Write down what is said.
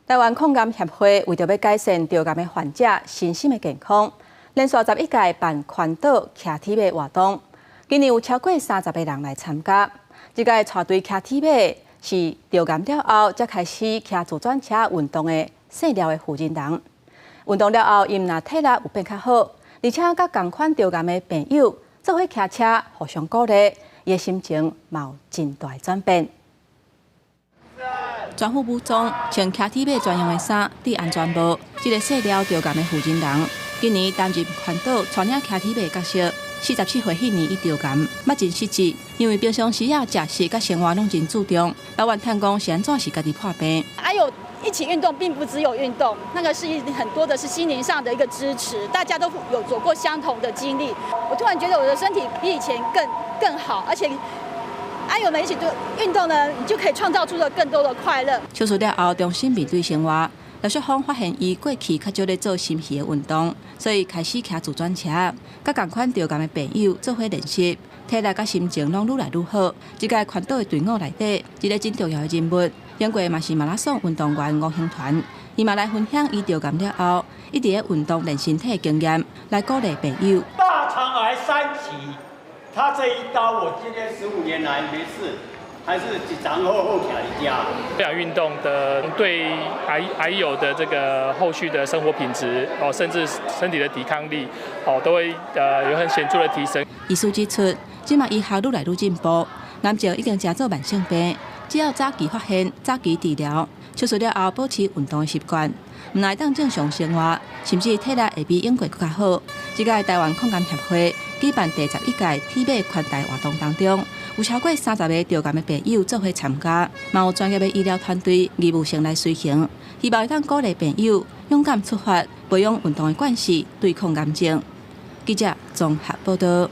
台湾抗癌协会为着要改善着癌的患者身心的健康，连续11届办环岛骑铁马活动，今年有超过30个人来参加。这届带队骑铁马是着癌了后才开始骑自转车运动的细料的负责人。运动了后，因若体力有变较好，而且甲同款着癌的朋友做伙骑车，互相鼓励，伊的心情嘛有真大的转变。 全副武装，穿骑铁马专用的衫，戴安全帽。这个细料着癌的负责人，今年担任环岛带领骑铁马角色。47岁迄年伊着癌，捌真失智，因为平常时食食甲生活拢真注重。老板探讲是安怎是家己破病？还有一起运动，并不只有运动，那个是很多的是心灵上的一个支持，大家都有走过相同的经历。我突然觉得我的身体比以前更好，而且。 阿友们一起做运动呢，你就可以创造出了更多的快乐。手术了后，重新面对生活。刘雪芳发现伊过去较少咧做心系的运动，所以开始骑自转车，甲同款着癌的朋友做伙练习，体力甲心情拢愈来愈好。这届环岛的队伍内底，一个真重要的人物，英国嘛是马拉松运动员吴兴团，伊嘛来分享伊着癌了后，一直咧运动练身体的经验，来鼓励朋友。大肠癌3期。 他这一刀，我今天15年来没事，还是一长后起来家。有氧运动的对癌友的这个后续的生活品质哦，甚至身体的抵抗力哦，都会有很显著的提升。医师指出，即马医学愈来愈进步，癌症已经真做慢性病，只要早期发现、早期治疗，手术了后保持运动的习惯，唔来当正常生活，甚至体力会比英国更加好。这届台湾抗癌协会举办第11届铁马环台活动当中，有超过30个着癌的朋友做伙参加，嘛有专业的医疗团队义务性来随行，希望当鼓励朋友勇敢出发，培养运动的惯势，对抗癌症。记者综合报道。